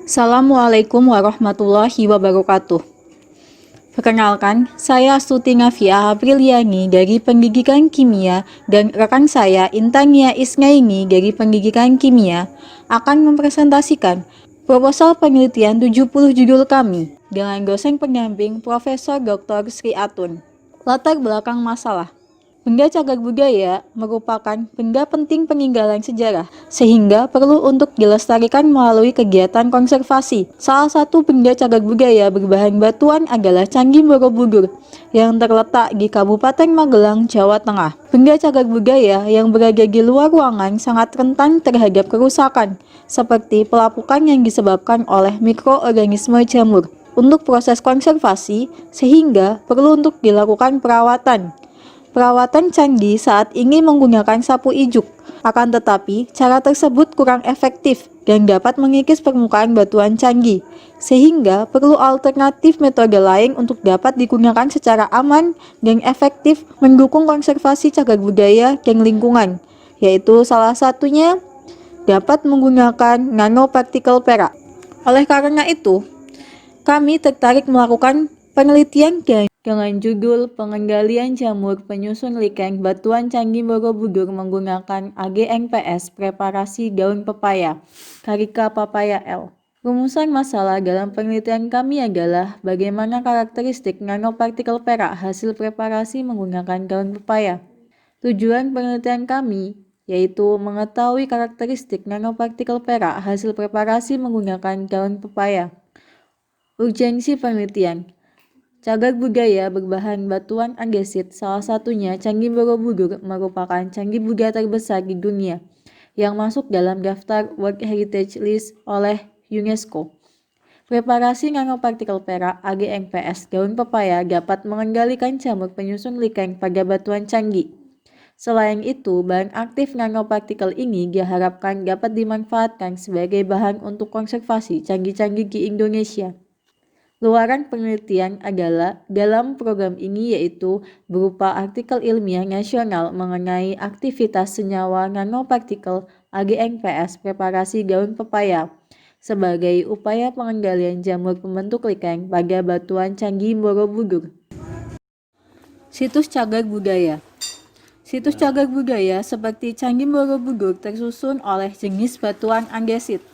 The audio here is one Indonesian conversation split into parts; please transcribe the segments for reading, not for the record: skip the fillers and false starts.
Assalamualaikum warahmatullahi wabarakatuh. Perkenalkan, saya Astuti Ngafia Apriliani dari Pendidikan Kimia dan rekan saya Intania Isnaini dari Pendidikan Kimia akan mempresentasikan proposal penelitian 70 judul kami dengan dosen pendamping Profesor Dr. Sri Atun. Latar belakang masalah. Benda cagar budaya merupakan benda penting peninggalan sejarah, sehingga perlu untuk dilestarikan melalui kegiatan konservasi. Salah satu benda cagar budaya berbahan batuan adalah Candi Borobudur, yang terletak di Kabupaten Magelang, Jawa Tengah. Benda cagar budaya yang berada di luar ruangan sangat rentan terhadap kerusakan, seperti pelapukan yang disebabkan oleh mikroorganisme jamur. Untuk proses konservasi, sehingga perlu untuk dilakukan perawatan. Perawatan candi saat ingin menggunakan sapu ijuk, akan tetapi cara tersebut kurang efektif dan dapat mengikis permukaan batuan candi, sehingga perlu alternatif metode lain untuk dapat digunakan secara aman dan efektif mendukung konservasi cagar budaya dan lingkungan, yaitu salah satunya dapat menggunakan nanopartikel perak. Oleh karena itu, kami tertarik melakukan penelitian dengan judul Pengendalian Jamur Penyusun Lichen Batuan Candi Borobudur menggunakan AGNPS Preparasi Daun Pepaya, Carica papaya L. Rumusan masalah dalam penelitian kami adalah bagaimana karakteristik nanopartikel perak hasil preparasi menggunakan daun pepaya. Tujuan penelitian kami yaitu mengetahui karakteristik nanopartikel perak hasil preparasi menggunakan daun pepaya. Urgensi penelitian. Cagar budaya berbahan batuan andesit, salah satunya Candi Borobudur, merupakan candi budaya terbesar di dunia yang masuk dalam daftar World Heritage List oleh UNESCO. Preparasi nanopartikel perak AGNPS daun pepaya dapat mengendalikan jamur penyusun lichen pada batuan candi. Selain itu, bahan aktif nanopartikel ini diharapkan dapat dimanfaatkan sebagai bahan untuk konservasi candi-candi di Indonesia. Luaran penelitian adalah dalam program ini yaitu berupa artikel ilmiah nasional mengenai aktivitas senyawa nanopartikel AGNPS preparasi daun pepaya sebagai upaya pengendalian jamur pembentuk lichen pada batuan Candi Borobudur. Situs cagar budaya. Situs cagar budaya seperti Candi Borobudur tersusun oleh jenis batuan andesit.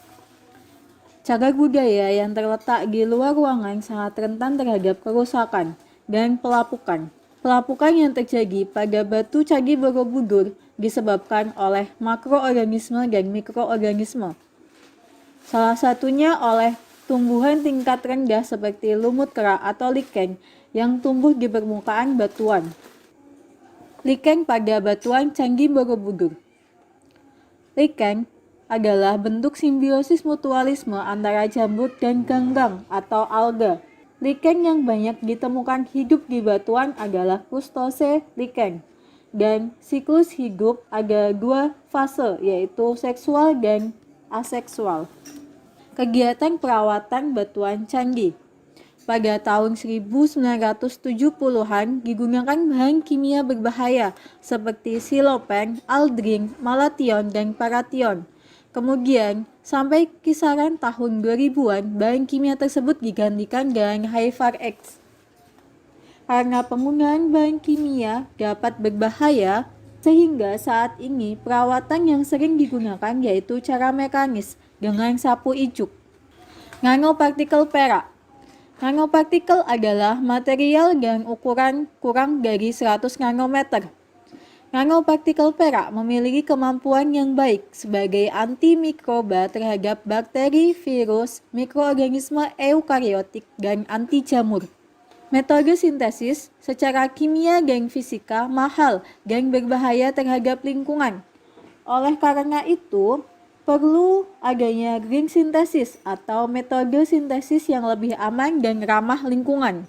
Cagar budaya yang terletak di luar ruangan sangat rentan terhadap kerusakan dan pelapukan. Pelapukan yang terjadi pada batu Candi Borobudur disebabkan oleh makroorganisme dan mikroorganisme. Salah satunya oleh tumbuhan tingkat rendah seperti lumut kera atau lichen yang tumbuh di permukaan batuan. Lichen pada batuan Candi Borobudur. Lichen adalah bentuk simbiosis mutualisme antara jamur dan ganggang atau alga. Lichen yang banyak ditemukan hidup di batuan adalah kustose lichen, dan siklus hidup ada dua fase, yaitu seksual dan aseksual. Kegiatan perawatan batuan candi. Pada tahun 1970-an digunakan bahan kimia berbahaya seperti silopen, aldrin, malation, dan paration. Kemudian, sampai kisaran tahun 2000-an, bahan kimia tersebut digantikan dengan HIFAR X. Karena penggunaan bahan kimia dapat berbahaya, sehingga saat ini perawatan yang sering digunakan yaitu cara mekanis dengan sapu ijuk. Nanopartikel perak. Nanopartikel adalah material dengan ukuran kurang dari 100 nanometer. Nanopartikel perak memiliki kemampuan yang baik sebagai antimikroba terhadap bakteri, virus, mikroorganisme eukariotik, dan anti jamur. Metode sintesis secara kimia dan fisika mahal dan berbahaya terhadap lingkungan. Oleh karena itu, perlu adanya green sintesis atau metode sintesis yang lebih aman dan ramah lingkungan.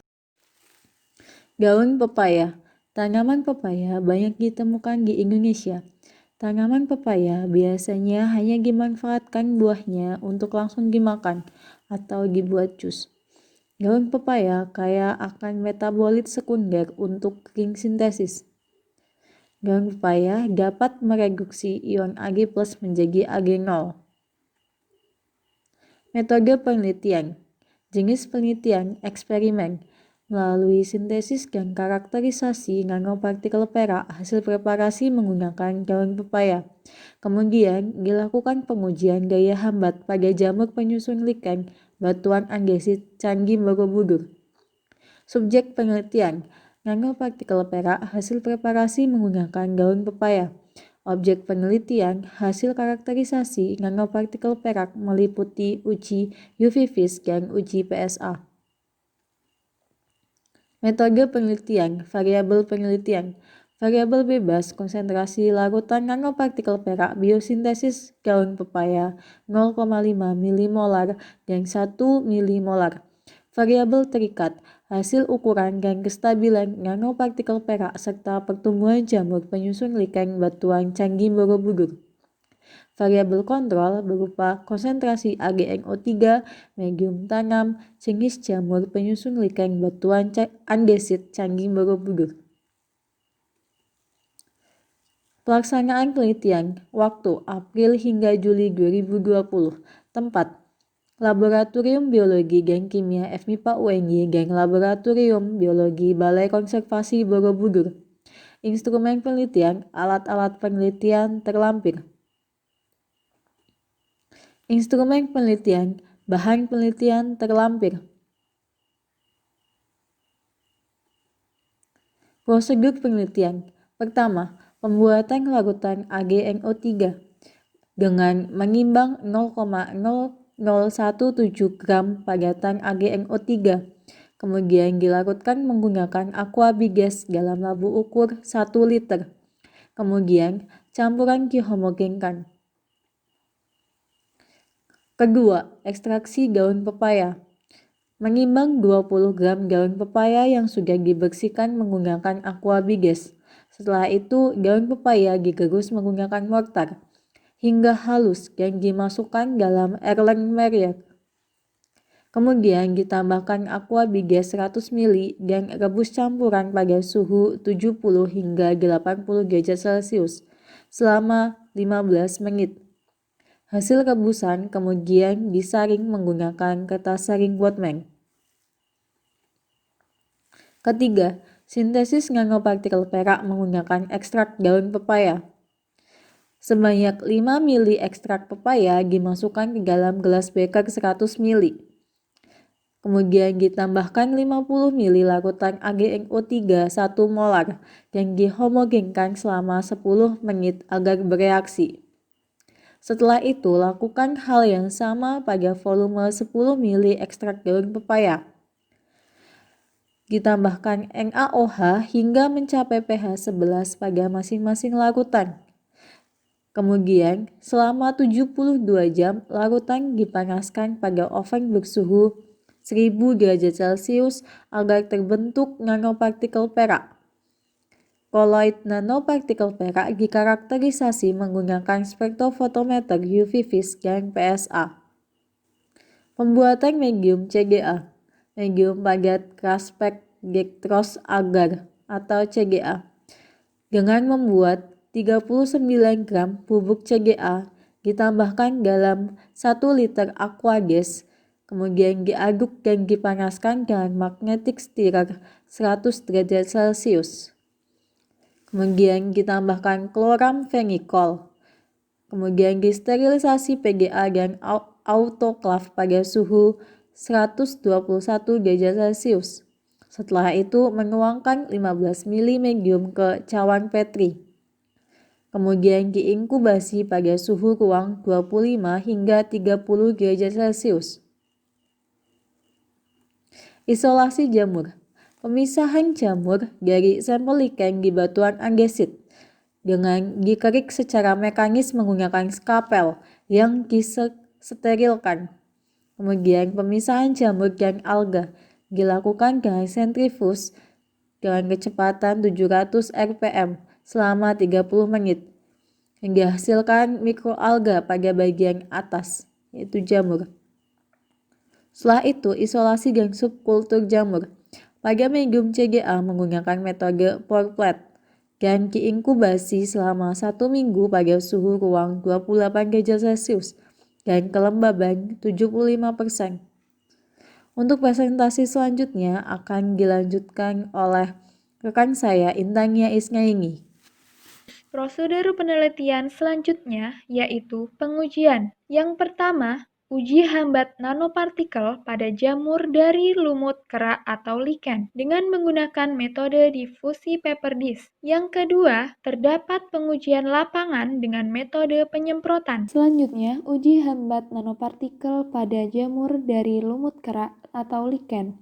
Daun pepaya. Tanaman pepaya banyak ditemukan di Indonesia. Tanaman pepaya biasanya hanya dimanfaatkan buahnya untuk langsung dimakan atau dibuat jus. Daun pepaya kaya akan metabolit sekunder untuk ring sintesis. Daun pepaya dapat mereduksi ion Ag+ menjadi Ag0. Metode penelitian. Jenis penelitian eksperimen melalui sintesis dan karakterisasi nanopartikel perak hasil preparasi menggunakan daun pepaya. Kemudian dilakukan pengujian daya hambat pada jamur penyusun lichen batuan andesit Candi Borobudur. Subjek penelitian nanopartikel perak hasil preparasi menggunakan daun pepaya. Objek penelitian hasil karakterisasi nanopartikel perak meliputi uji UV vis dan uji PSA. Metode penelitian, variabel penelitian. Variabel bebas konsentrasi larutan nanopartikel perak biosintesis daun pepaya 0,5 milimolar dan 1 milimolar. Variabel terikat, hasil ukuran dan kestabilan nanopartikel perak serta pertumbuhan jamur penyusun lichen batuan Candi Borobudur. Variabel kontrol berupa konsentrasi AgNO3, medium tanam, jenis jamur penyusun lichen batuan andesit Candi Borobudur. Pelaksanaan penelitian, waktu April hingga Juli 2020, tempat Laboratorium Biologi dan Kimia FMIPA UNY dan Laboratorium Biologi Balai Konservasi Borobudur. Instrumen penelitian, alat-alat penelitian terlampir. Instrumen penelitian, bahan penelitian terlampir. Prosedur penelitian. Pertama, pembuatan larutan AgNO3 dengan mengimbang 0,0017 gram padatan AgNO3. Kemudian dilarutkan menggunakan aqua bigas dalam labu ukur 1 liter. Kemudian campuran dihomogenkan. Kedua, ekstraksi daun pepaya. Mengimbang 20 gram daun pepaya yang sudah dibersihkan menggunakan aqua bigas. Setelah itu, daun pepaya digerus menggunakan mortar hingga halus dan dimasukkan dalam Erlenmeyer. Kemudian ditambahkan aqua bigas 100 ml dan rebus campuran pada suhu 70 hingga 80 derajat Celcius selama 15 menit. Hasil rebusan kemudian disaring menggunakan kertas saring Botman. Ketiga, sintesis nanopartikel perak menggunakan ekstrak daun pepaya. Sebanyak 5 ml ekstrak pepaya dimasukkan ke dalam gelas beker 100 ml. Kemudian ditambahkan 50 ml larutan AgNO3 1 molar dan dihomogenkan selama 10 menit agar bereaksi. Setelah itu, lakukan hal yang sama pada volume 10 ml ekstrak daun pepaya. Ditambahkan NaOH hingga mencapai pH 11 pada masing-masing larutan. Kemudian, selama 72 jam, larutan dipanaskan pada oven bersuhu 1000 derajat Celcius agar terbentuk nanopartikel perak. Koloid nanopartikel perak dikarakterisasi menggunakan spektrofotometer UV vis dan PSA. Pembuatan medium CGA, medium padat Kraspek dextrose agar atau CGA, dengan membuat 39 gram bubuk CGA ditambahkan dalam 1 liter aqua gas, kemudian diaduk dan dipanaskan dengan magnetic stirrer 100 derajat Celcius. Kemudian ditambahkan chloramphenicol. Kemudian disterilisasi PGA dan autoklaf pada suhu 121 derajat Celcius. Setelah itu menuangkan 15 ml medium ke cawan Petri. Kemudian diinkubasi pada suhu ruang 25 hingga 30 derajat Celcius. Isolasi jamur. Pemisahan jamur dari sampel lichen di batuan andesit dengan dikerik secara mekanis menggunakan skapel yang disterilkan. Kemudian pemisahan jamur dan alga dilakukan dengan sentrifuge dengan kecepatan 700 rpm selama 30 menit yang dihasilkan mikroalga pada bagian atas, yaitu jamur. Setelah itu, isolasi dan subkultur jamur pada medium CGA menggunakan metode pour plate dan diinkubasi selama 1 minggu pada suhu ruang 28 derajat Celcius. dan kelembaban 75%. Untuk presentasi selanjutnya akan dilanjutkan oleh rekan saya Intania Isnaini. Prosedur penelitian selanjutnya yaitu pengujian. Yang pertama, uji hambat nanopartikel pada jamur dari lumut kerak atau lichen dengan menggunakan metode difusi paper disk. Yang kedua, terdapat pengujian lapangan dengan metode penyemprotan. Selanjutnya, uji hambat nanopartikel pada jamur dari lumut kerak atau lichen.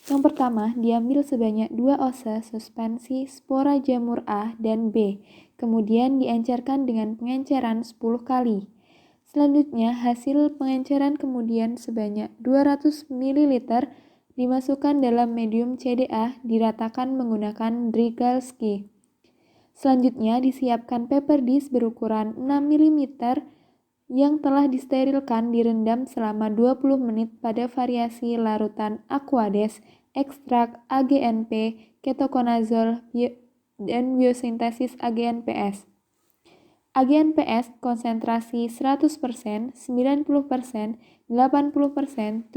Yang pertama, diambil sebanyak 2 osa suspensi spora jamur A dan B, kemudian diencerkan dengan pengenceran 10 kali. Selanjutnya, hasil pengenceran kemudian sebanyak 200 ml dimasukkan dalam medium CDA diratakan menggunakan Drygalski. Selanjutnya, disiapkan paper disk berukuran 6 mm yang telah disterilkan direndam selama 20 menit pada variasi larutan Aquades, ekstrak AGNP, ketokonazol, dan biosintesis AGNPS. AGNPS konsentrasi 100%, 90%, 80%, 70%,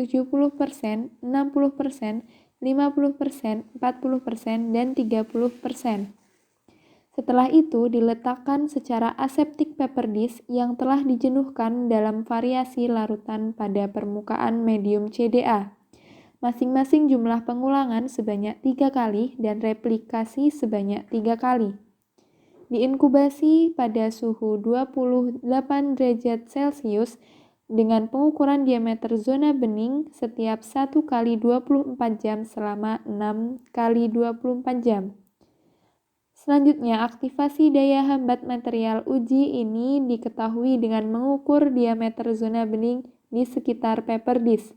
60%, 50%, 40%, dan 30%. Setelah itu diletakkan secara aseptik paper disk yang telah dijenuhkan dalam variasi larutan pada permukaan medium CDA. Masing-masing jumlah pengulangan sebanyak 3 kali dan replikasi sebanyak 3 kali. Diinkubasi pada suhu 28 derajat Celcius dengan pengukuran diameter zona bening setiap 1 kali 24 jam selama 6 kali 24 jam. Selanjutnya, aktivasi daya hambat material uji ini diketahui dengan mengukur diameter zona bening di sekitar paper disk.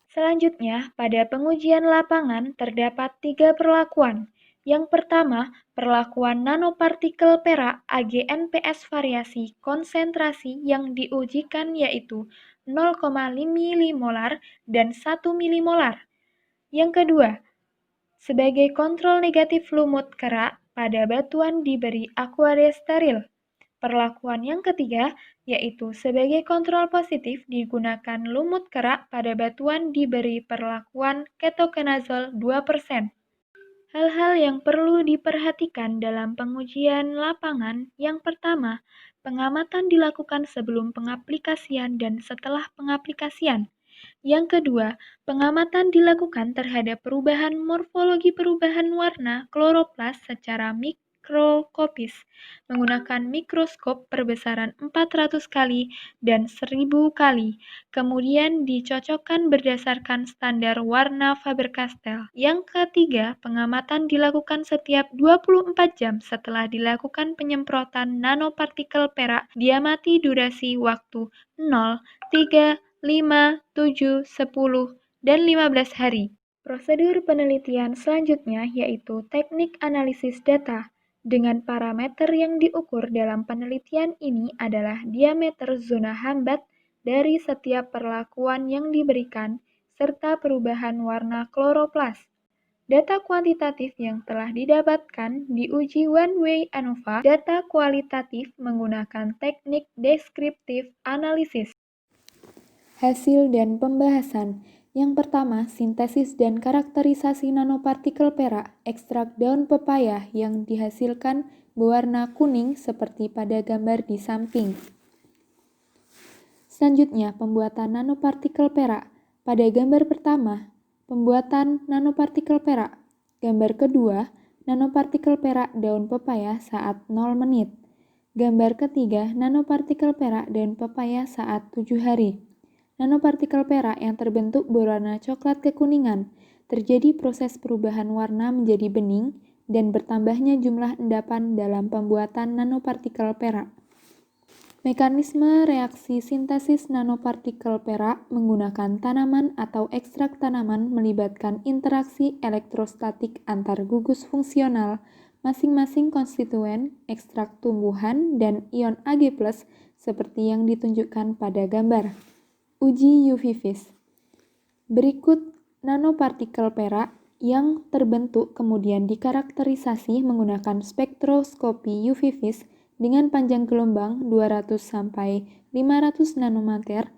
Selanjutnya, pada pengujian lapangan terdapat 3 perlakuan. Yang pertama, perlakuan nanopartikel perak AGNPS variasi konsentrasi yang diujikan yaitu 0,5 milimolar dan 1 milimolar. Yang kedua, sebagai kontrol negatif lumut kerak pada batuan diberi Aquades steril. Perlakuan yang ketiga, yaitu sebagai kontrol positif digunakan lumut kerak pada batuan diberi perlakuan ketokonazol 2%. Hal-hal yang perlu diperhatikan dalam pengujian lapangan yang pertama, pengamatan dilakukan sebelum pengaplikasian dan setelah pengaplikasian. Yang kedua, pengamatan dilakukan terhadap perubahan morfologi perubahan warna kloroplas secara mikroskopis menggunakan mikroskop perbesaran 400 kali dan 1000 kali. Kemudian dicocokkan berdasarkan standar warna Faber-Castell. Yang ketiga, pengamatan dilakukan setiap 24 jam setelah dilakukan penyemprotan nanopartikel perak diamati durasi waktu 0, 3, 5, 7, 10, dan 15 hari. Prosedur penelitian selanjutnya yaitu teknik analisis data. Dengan parameter yang diukur dalam penelitian ini adalah diameter zona hambat dari setiap perlakuan yang diberikan, serta perubahan warna kloroplas. Data kuantitatif yang telah didapatkan diuji one-way ANOVA, data kualitatif menggunakan teknik deskriptif analisis. Hasil dan pembahasan. Yang pertama, sintesis dan karakterisasi nanopartikel perak, ekstrak daun pepaya yang dihasilkan berwarna kuning seperti pada gambar di samping. Selanjutnya, pembuatan nanopartikel perak. Pada gambar pertama, pembuatan nanopartikel perak. Gambar kedua, nanopartikel perak daun pepaya saat 0 menit. Gambar ketiga, nanopartikel perak daun pepaya saat 7 hari. Nanopartikel perak yang terbentuk berwarna coklat kekuningan. Terjadi proses perubahan warna menjadi bening dan bertambahnya jumlah endapan dalam pembuatan nanopartikel perak. Mekanisme reaksi sintesis nanopartikel perak menggunakan tanaman atau ekstrak tanaman melibatkan interaksi elektrostatik antar gugus fungsional masing-masing konstituen ekstrak tumbuhan dan ion Ag+ seperti yang ditunjukkan pada gambar. Uji UV vis. Berikut nanopartikel perak yang terbentuk kemudian dikarakterisasi menggunakan spektroskopi UV vis dengan panjang gelombang 200 sampai 500 nanometer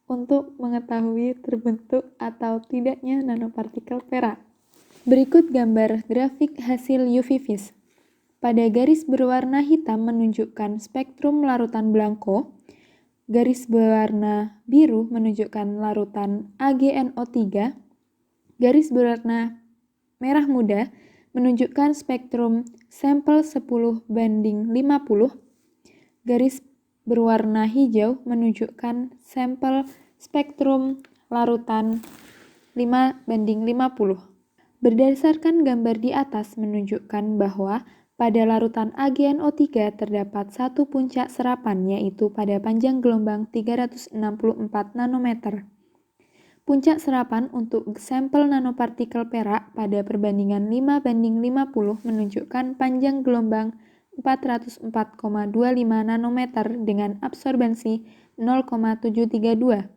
untuk mengetahui terbentuk atau tidaknya nanopartikel perak. Berikut gambar grafik hasil UV vis. Pada garis berwarna hitam menunjukkan spektrum larutan blanko, garis berwarna biru menunjukkan larutan AgNO3, garis berwarna merah muda menunjukkan spektrum sampel 10:50, garis berwarna hijau menunjukkan sampel spektrum larutan 5:50. Berdasarkan gambar di atas menunjukkan bahwa pada larutan AgNO3 terdapat satu puncak serapan, yaitu pada panjang gelombang 364 nanometer. Puncak serapan untuk sampel nanopartikel perak pada perbandingan 5:50 menunjukkan panjang gelombang 404,25 nanometer dengan absorbensi 0,732.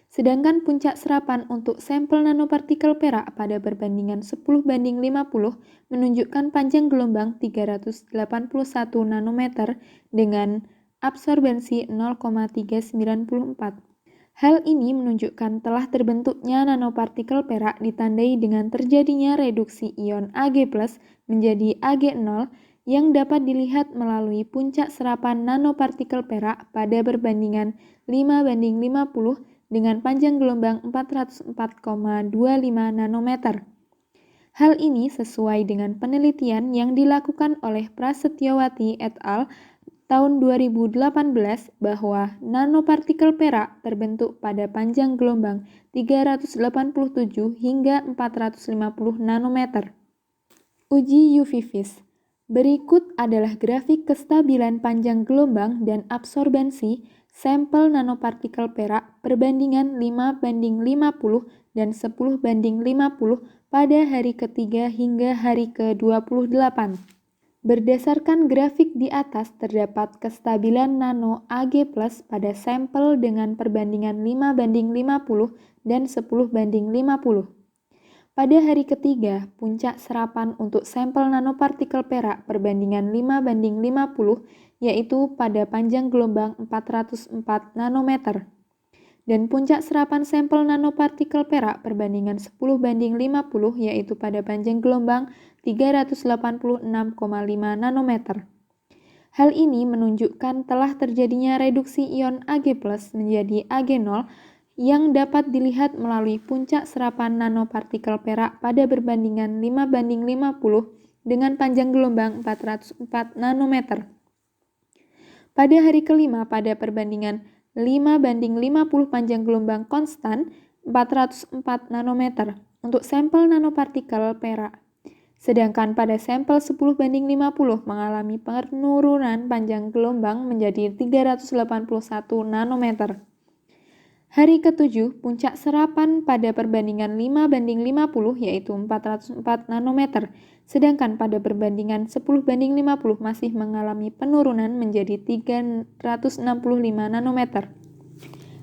Sedangkan puncak serapan untuk sampel nanopartikel perak pada perbandingan 10:50 menunjukkan panjang gelombang 381 nanometer dengan absorbensi 0,394. Hal ini menunjukkan telah terbentuknya nanopartikel perak ditandai dengan terjadinya reduksi ion Ag+ menjadi Ag0 yang dapat dilihat melalui puncak serapan nanopartikel perak pada perbandingan 5:50 dengan panjang gelombang 404,25 nanometer. Hal ini sesuai dengan penelitian yang dilakukan oleh Prasetyowati et al. Tahun 2018 bahwa nanopartikel perak terbentuk pada panjang gelombang 387 hingga 450 nanometer. Uji UV vis. Berikut adalah grafik kestabilan panjang gelombang dan absorbensi sampel nanopartikel perak perbandingan 5:50 dan 10:50 pada hari ketiga hingga hari ke-28. Berdasarkan grafik di atas terdapat kestabilan nano Ag+ pada sampel dengan perbandingan 5:50 dan 10:50. Pada hari ketiga, puncak serapan untuk sampel nanopartikel perak perbandingan 5:50 yaitu pada panjang gelombang 404 nanometer. Dan puncak serapan sampel nanopartikel perak perbandingan 10:50 yaitu pada panjang gelombang 386,5 nanometer. Hal ini menunjukkan telah terjadinya reduksi ion Ag+ menjadi Ag0 yang dapat dilihat melalui puncak serapan nanopartikel perak pada perbandingan 5:50 dengan panjang gelombang 404 nanometer. Pada hari kelima pada perbandingan 5:50 panjang gelombang konstan 404 nanometer untuk sampel nanopartikel perak. Sedangkan pada sampel 10:50 mengalami penurunan panjang gelombang menjadi 381 nanometer. Hari ke-7, puncak serapan pada perbandingan 5:50 yaitu 404 nanometer, sedangkan pada perbandingan 10:50 masih mengalami penurunan menjadi 365 nanometer.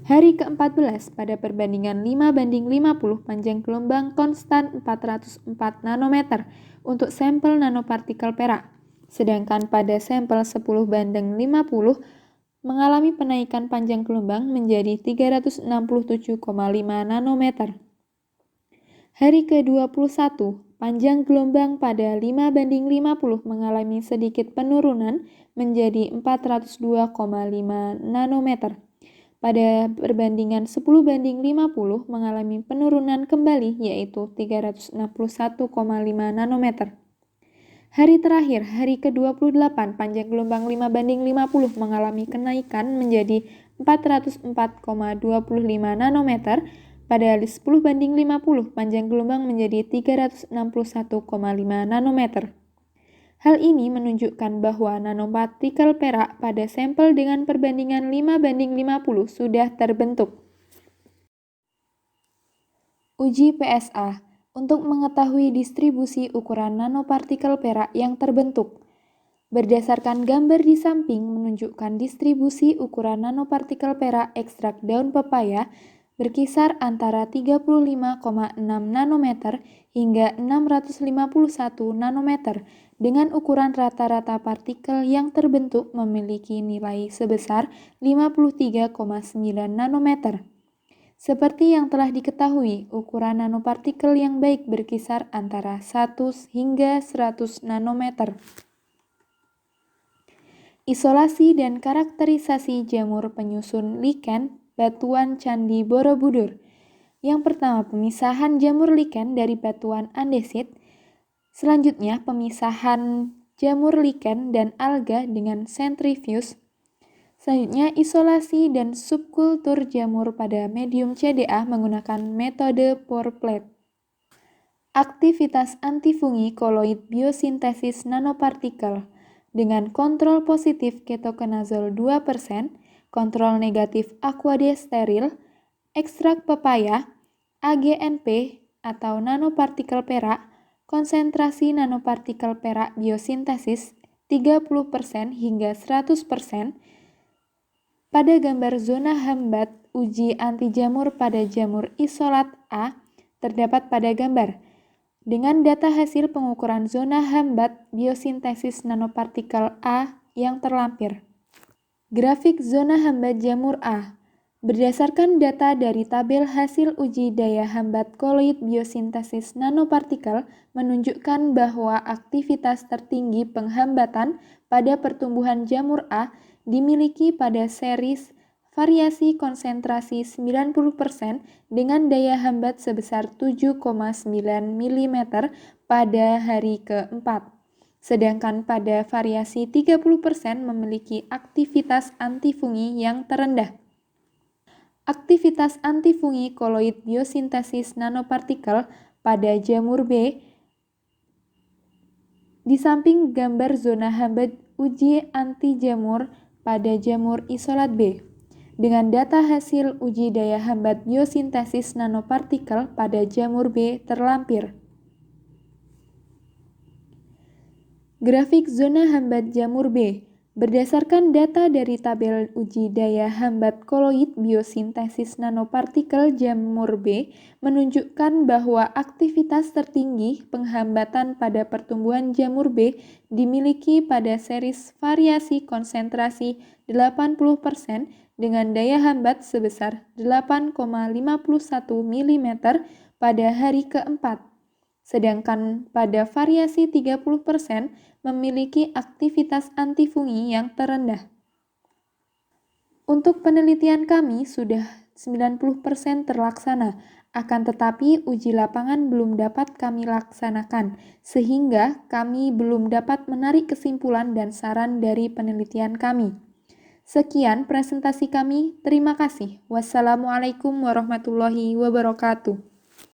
Hari ke-14 pada perbandingan 5:50 panjang gelombang konstan 404 nanometer untuk sampel nanopartikel perak, sedangkan pada sampel 10:50 mengalami penaikan panjang gelombang menjadi 367,5 nanometer. Hari ke-21, panjang gelombang pada 5:50 mengalami sedikit penurunan menjadi 402,5 nanometer. Pada perbandingan 10:50 mengalami penurunan kembali yaitu 361,5 nanometer. Hari terakhir, hari ke-28, panjang gelombang 5:50 mengalami kenaikan menjadi 404,25 nanometer. Pada 10:50, panjang gelombang menjadi 361,5 nanometer. Hal ini menunjukkan bahwa nanopartikel perak pada sampel dengan perbandingan 5:50 sudah terbentuk. Uji PSA. Untuk mengetahui distribusi ukuran nanopartikel perak yang terbentuk. Berdasarkan gambar di samping menunjukkan distribusi ukuran nanopartikel perak ekstrak daun pepaya berkisar antara 35,6 nanometer hingga 651 nanometer dengan ukuran rata-rata partikel yang terbentuk memiliki nilai sebesar 53,9 nanometer. Seperti yang telah diketahui, ukuran nanopartikel yang baik berkisar antara 1 hingga 100 nanometer. Isolasi dan karakterisasi jamur penyusun lichen batuan Candi Borobudur. Yang pertama, pemisahan jamur lichen dari batuan andesit. Selanjutnya, pemisahan jamur lichen dan alga dengan sentrifuge. Selanjutnya, isolasi dan subkultur jamur pada medium CDA menggunakan metode pour plate. Aktivitas antifungi koloid biosintesis nanopartikel dengan kontrol positif ketoconazole 2%, kontrol negatif aquade steril, ekstrak pepaya, AGNP atau nanopartikel perak, konsentrasi nanopartikel perak biosintesis 30% hingga 100%. Pada gambar zona hambat uji anti jamur pada jamur isolat A terdapat pada gambar. Dengan data hasil pengukuran zona hambat biosintesis nanopartikel A yang terlampir. Grafik zona hambat jamur A. Berdasarkan data dari tabel hasil uji daya hambat koloid biosintesis nanopartikel menunjukkan bahwa aktivitas tertinggi penghambatan pada pertumbuhan jamur A dimiliki pada series variasi konsentrasi 90% dengan daya hambat sebesar 7,9 mm pada hari keempat. Sedangkan pada variasi 30% memiliki aktivitas antifungi yang terendah. Aktivitas antifungi koloid biosintesis nanopartikel pada jamur B. Di samping gambar zona hambat uji anti jamur pada jamur isolat B. Dengan data hasil uji daya hambat biosintesis nanopartikel pada jamur B terlampir. Grafik zona hambat jamur B. Berdasarkan data dari tabel uji daya hambat koloid biosintesis nanopartikel jamur B menunjukkan bahwa aktivitas tertinggi penghambatan pada pertumbuhan jamur B dimiliki pada series variasi konsentrasi 80% dengan daya hambat sebesar 8,51 mm pada hari keempat. Sedangkan pada variasi 30% memiliki aktivitas antifungi yang terendah. Untuk penelitian kami sudah 90% terlaksana, akan tetapi uji lapangan belum dapat kami laksanakan, sehingga kami belum dapat menarik kesimpulan dan saran dari penelitian kami. Sekian presentasi kami, terima kasih. Wassalamualaikum warahmatullahi wabarakatuh.